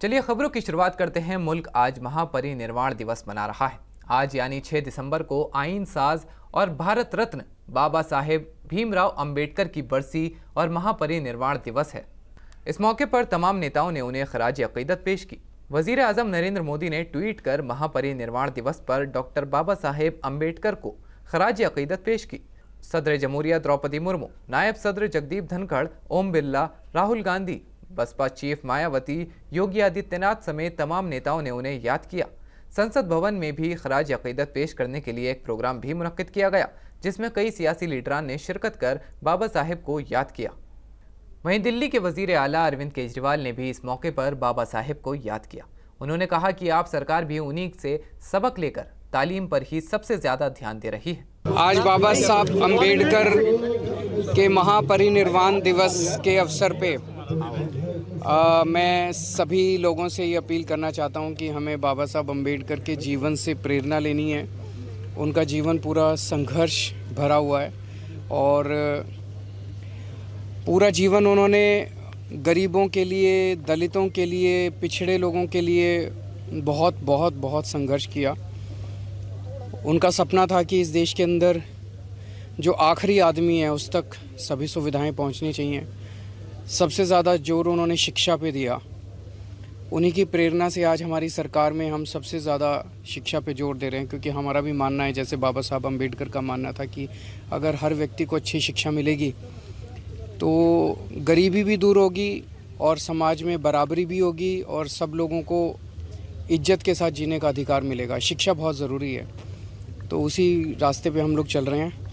चलिए खबरों की शुरुआत करते हैं। मुल्क आज महापरिनिर्वाण दिवस मना रहा है। आज यानी 6 दिसंबर को आईन साज और भारत रत्न बाबा साहेब भीमराव अंबेडकर की बरसी और महापरिनिर्वाण दिवस है। इस मौके पर तमाम नेताओं ने उन्हें खराज अकीदत पेश की। वजीर आजम नरेंद्र मोदी ने ट्वीट कर महापरिनिर्वाण दिवस पर डॉक्टर बाबा साहेब अंबेडकर को खराज अकीदत पेश की। सदर जमहूरिया द्रौपदी मुर्मू, नायब सदर जगदीप धनखड़, ओम बिरला, राहुल गांधी, बसपा चीफ मायावती, योगी आदित्यनाथ समेत तमाम नेताओं ने उन्हें याद किया। संसद भवन में भी खराज अकीदत पेश करने के लिए एक प्रोग्राम भी मुनक्किद किया गया, जिसमें कई सियासी लीडरान ने शिरकत कर बाबा साहेब को याद किया। वहीं दिल्ली के वजीर आला अरविंद केजरीवाल ने भी इस मौके पर बाबा साहेब को याद किया। उन्होंने कहा कि आप सरकार भी उन्हीं से सबक लेकर तालीम पर ही सबसे ज्यादा ध्यान दे रही है। आज बाबा साहब अंबेडकर के महापरिनिर्वाण दिवस के अवसर पे मैं सभी लोगों से ये अपील करना चाहता हूँ कि हमें बाबा साहब अंबेडकर के जीवन से प्रेरणा लेनी है। उनका जीवन पूरा संघर्ष भरा हुआ है और पूरा जीवन उन्होंने गरीबों के लिए, दलितों के लिए, पिछड़े लोगों के लिए बहुत बहुत बहुत संघर्ष किया। उनका सपना था कि इस देश के अंदर जो आखिरी आदमी है उस तक सभी सुविधाएं पहुंचनी चाहिए। सबसे ज़्यादा जोर उन्होंने शिक्षा पे दिया। उन्हीं की प्रेरणा से आज हमारी सरकार में हम सबसे ज़्यादा शिक्षा पे जोर दे रहे हैं, क्योंकि हमारा भी मानना है, जैसे बाबा साहब अंबेडकर का मानना था कि अगर हर व्यक्ति को अच्छी शिक्षा मिलेगी तो गरीबी भी दूर होगी और समाज में बराबरी भी होगी और सब लोगों को इज्जत के साथ जीने का अधिकार मिलेगा। शिक्षा बहुत ज़रूरी है, तो उसी रास्ते पे हम लोग चल रहे हैं।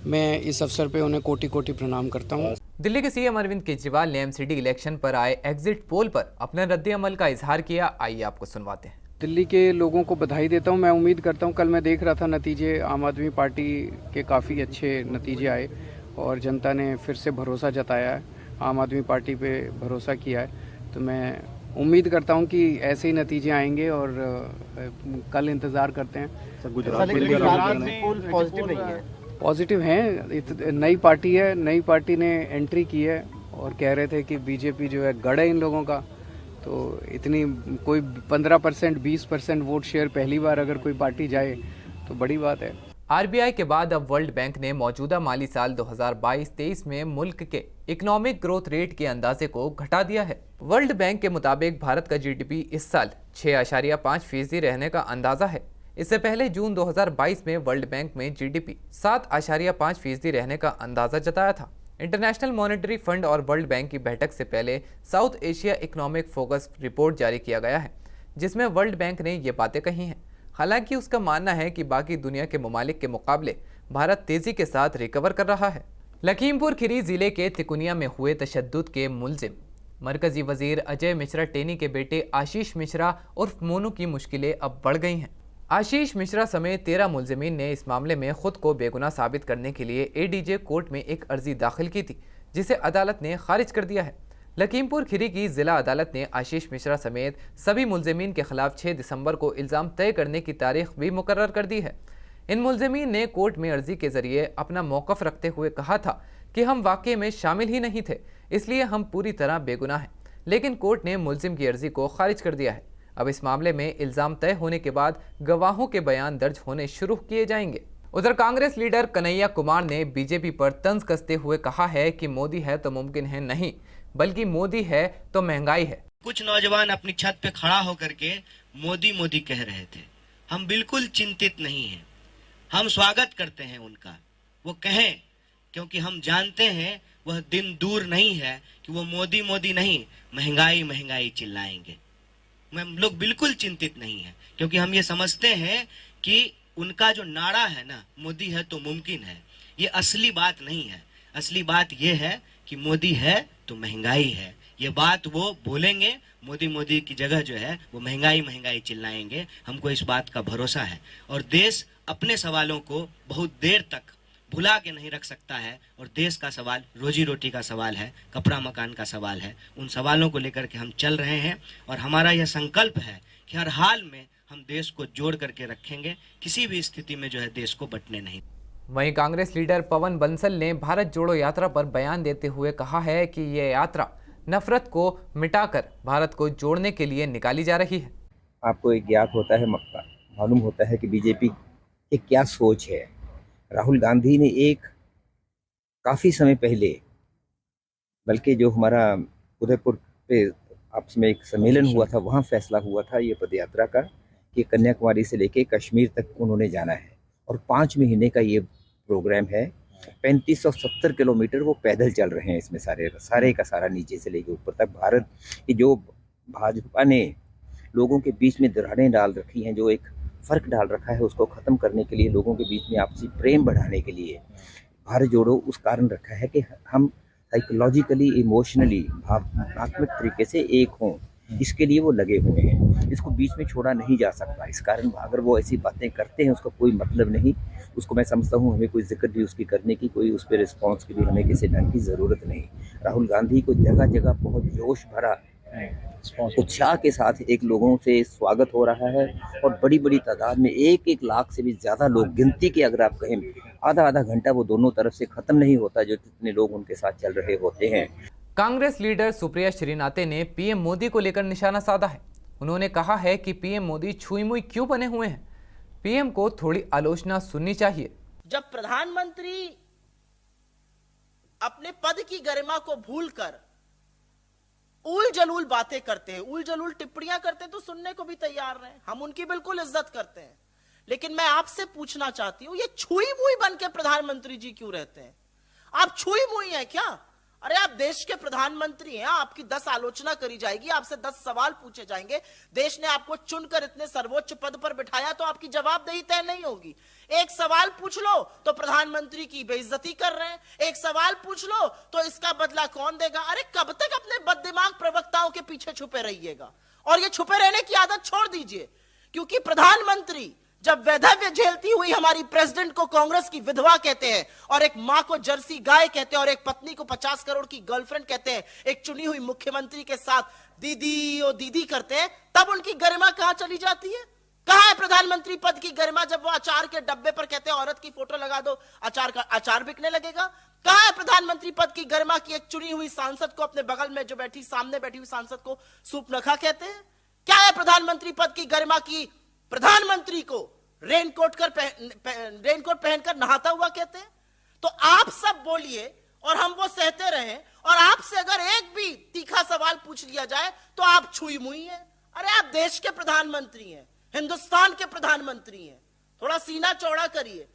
मैं इस अवसर पे उन्हें कोटि कोटि प्रणाम करता हूँ। दिल्ली के सीएम अरविंद केजरीवाल ने एमसीडी इलेक्शन पर आए एग्जिट पोल पर अपने रद्द-ए-अमल का इजहार किया। आइए आपको सुनवाते हैं। दिल्ली के लोगों को बधाई देता हूँ। मैं उम्मीद करता हूँ, कल मैं देख रहा था नतीजे, आम आदमी पार्टी के काफ़ी अच्छे नतीजे आए और जनता ने फिर से भरोसा जताया है, आम आदमी पार्टी पे भरोसा किया है। तो मैं उम्मीद करता हूं कि ऐसे ही नतीजे आएंगे और कल इंतज़ार करते हैं। पॉजिटिव हैं, नई पार्टी है, नई पार्टी ने एंट्री की है और कह रहे थे कि बीजेपी जो है गढ़ है इन लोगों का, तो इतनी कोई 15% 20% वोट शेयर पहली बार अगर कोई पार्टी जाए तो बड़ी बात है। आरबीआई के बाद अब वर्ल्ड बैंक ने मौजूदा माली साल 2022-23 में मुल्क के इकोनॉमिक ग्रोथ रेट के अंदाजे को घटा दिया है। वर्ल्ड बैंक के मुताबिक भारत का जीडीपी इस साल 6.5% रहने का अंदाजा है। इससे पहले जून 2022 में वर्ल्ड बैंक में जीडीपी 7.5% रहने का अंदाजा जताया था। इंटरनेशनल मॉनेटरी फंड और वर्ल्ड बैंक की बैठक से पहले south Asia economic focus report जारी किया गया है, जिसमें वर्ल्ड बैंक ने ये बातें कही हैं। हालांकि उसका मानना है कि बाकी दुनिया के ममालिक के मुकाबले भारत तेजी के साथ रिकवर कर रहा है। लखीमपुर खीरी जिले के तिकुनिया में हुए तशद्दुद के मुलजिम मरकजी वजीर अजय मिश्रा टेनी के बेटे आशीष मिश्रा उर्फ मोनू की मुश्किलें अब बढ़ गई हैं। आशीष मिश्रा समेत 13 मुलजिमीन ने इस मामले में खुद को बेगुनाह साबित करने के लिए एडीजे कोर्ट में एक अर्जी दाखिल की थी, जिसे अदालत ने खारिज कर दिया है। लखीमपुर खीरी की जिला अदालत ने आशीष मिश्रा समेत सभी मुलजिमीन के खिलाफ 6 दिसंबर को इल्ज़ाम तय करने की तारीख भी मुकर्रर कर दी है। इन मुलजिमीन ने कोर्ट में अर्जी के जरिए अपना मौक़िफ़ रखते हुए कहा था कि हम वाक़े में शामिल ही नहीं थे, इसलिए हम पूरी तरह बेगुनाह हैं। लेकिन कोर्ट ने मुलजिम की अर्जी को खारिज कर दिया है। अब इस मामले में इल्ज़ाम तय होने के बाद गवाहों के बयान दर्ज होने शुरू किए जाएंगे। उधर कांग्रेस लीडर कन्हैया कुमार ने बीजेपी पर तंज कसते हुए कहा है कि मोदी है तो मुमकिन है नहीं, बल्कि मोदी है तो महंगाई है। कुछ नौजवान अपनी छत पे खड़ा होकर के मोदी मोदी कह रहे थे। हम बिल्कुल चिंतित नहीं हैं, हम स्वागत करते हैं उनका, वो कहें, क्योंकि हम जानते हैं वह दिन दूर नहीं है कि वो मोदी मोदी नहीं महंगाई महंगाई चिल्लाएंगे। हम लोग बिल्कुल चिंतित नहीं है, क्योंकि हम ये समझते हैं कि उनका जो नारा है ना, मोदी है तो मुमकिन है, ये असली बात नहीं है। असली बात ये है कि मोदी है तो महंगाई है। ये बात वो बोलेंगे, मोदी मोदी की जगह जो है वो महंगाई महंगाई चिल्लाएंगे। हमको इस बात का भरोसा है और देश अपने सवालों को बहुत देर तक भुला के नहीं रख सकता है। और देश का सवाल रोजी रोटी का सवाल है, कपड़ा मकान का सवाल है। उन सवालों को लेकर के हम चल रहे हैं और हमारा यह संकल्प है कि हर हाल में हम देश को जोड़ करके रखेंगे, किसी भी स्थिति में जो है देश को बंटने नहीं। वहीं कांग्रेस लीडर पवन बंसल ने भारत जोड़ो यात्रा पर बयान देते हुए कहा है कि यह यात्रा नफरत को मिटाकर भारत को जोड़ने के लिए निकाली जा रही है। आपको एक ज्ञात होता है, मालूम होता है कि बीजेपी की क्या सोच है। राहुल गांधी ने एक काफ़ी समय पहले, बल्कि जो हमारा उदयपुर पे आपस में एक सम्मेलन हुआ था, वहाँ फैसला हुआ था ये पदयात्रा का कि कन्याकुमारी से लेके कश्मीर तक उन्होंने जाना है और 5 महीने का ये प्रोग्राम है। 3570 किलोमीटर वो पैदल चल रहे हैं। इसमें सारे का सारा नीचे से लेके ऊपर तक भारत की जो भाजपा ने लोगों के बीच में दरारें डाल रखी हैं, जो एक फ़र्क डाल रखा है, उसको ख़त्म करने के लिए, लोगों के बीच में आपसी प्रेम बढ़ाने के लिए भारत जोड़ो उस कारण रखा है कि हम साइकोलॉजिकली, इमोशनली, भावनात्मक तरीके से एक हों। इसके लिए वो लगे हुए हैं। इसको बीच में छोड़ा नहीं जा सकता। इस कारण अगर वो ऐसी बातें करते हैं उसका कोई मतलब नहीं। उसको मैं समझता हूँ हमें कोई जिक्र भी उसकी करने की, कोई उस पर रिस्पॉन्स की भी हमें किसी ढंग की ज़रूरत नहीं। राहुल गांधी को जगह जगह बहुत जोश भरा उत्साह के साथ एक लोगों से स्वागत हो रहा है और बड़ी बड़ी तादाद में 1-1 लाख से भी ज़्यादा लोग, गिनती के अगर आप कहें आधा घंटा वो दोनों तरफ से ख़त्म नहीं होता जो जितने लोग उनके साथ चल रहे होते हैं। कांग्रेस लीडर सुप्रिया श्रीनाथे ने पीएम मोदी को लेकर निशाना साधा है। उन्होंने कहा है कि पीएम मोदी छुई मुई क्यों बने हुए हैं। पीएम को थोड़ी आलोचना सुननी चाहिए। जब प्रधानमंत्री अपने पद की गरिमा को भूलकर उल जलूल बातें करते हैं, उल जलूल टिप्पणियां करते हैं, तो सुनने को भी तैयार हैं। हम उनकी बिल्कुल इज्जत करते हैं। लेकिन मैं आपसे पूछना चाहती हूं, ये छुई मुई बन के प्रधानमंत्री जी क्यों रहते हैं? आप छुई मुई हैं क्या? अरे आप देश के प्रधानमंत्री हैं, आपकी 10 आलोचना करी जाएगी, आपसे 10 सवाल पूछे जाएंगे। देश ने आपको चुनकर इतने सर्वोच्च पद पर बिठाया, तो आपकी जवाबदेही तय नहीं होगी। एक सवाल पूछ लो तो प्रधानमंत्री की बेइज्जती कर रहे हैं, एक सवाल पूछ लो तो इसका बदला कौन देगा? अरे कब तक अपने बददिमाग प्रवक्ताओं के पीछे छुपे रहिएगा? और ये छुपे रहने की आदत छोड़ दीजिए, क्योंकि प्रधानमंत्री जब वैधव्य झेलती हुई हमारी प्रेसिडेंट को कांग्रेस की विधवा कहते हैं, और एक मां को जर्सी गाय कहते हैं, और एक पत्नी को 50 करोड़ की गर्लफ्रेंड कहते हैं, एक चुनी हुई मुख्यमंत्री के साथ दीदी ओ दीदी करते हैं, तब उनकी गरिमा कहां चली जाती है? कहां है प्रधानमंत्री पद की गरिमा जब वो अचार के डब्बे पर कहते हैं औरत की फोटो लगा दो, अचार बिकने लगेगा? कहां है प्रधानमंत्री पद की गरिमा की एक चुनी हुई सांसद को, अपने बगल में जो सामने बैठी हुई सांसद को सूपनखा कहते हैं? क्या है प्रधानमंत्री पद की गरिमा की प्रधानमंत्री को रेनकोट पहनकर नहाता हुआ कहते हैं? तो आप सब बोलिए और हम वो सहते रहें, और आपसे अगर एक भी तीखा सवाल पूछ लिया जाए तो आप छुई मुई हैं। अरे आप देश के प्रधानमंत्री हैं, हिंदुस्तान के प्रधानमंत्री हैं। थोड़ा सीना चौड़ा करिए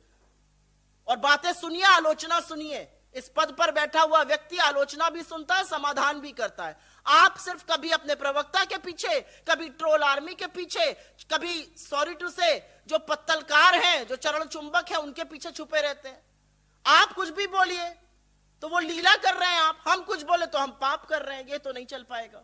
और बातें सुनिए, आलोचना सुनिए। इस पद पर बैठा हुआ व्यक्ति आलोचना भी सुनता है, समाधान भी करता है। आप सिर्फ कभी अपने प्रवक्ता के पीछे, कभी ट्रोल आर्मी के पीछे, कभी सॉरी टू से जो पत्तलकार हैं, जो चरण चुंबक हैं, उनके पीछे छुपे रहते हैं। आप कुछ भी बोलिए तो वो लीला कर रहे हैं, आप हम कुछ बोले तो हम पाप कर रहे हैं। ये तो नहीं चल पाएगा।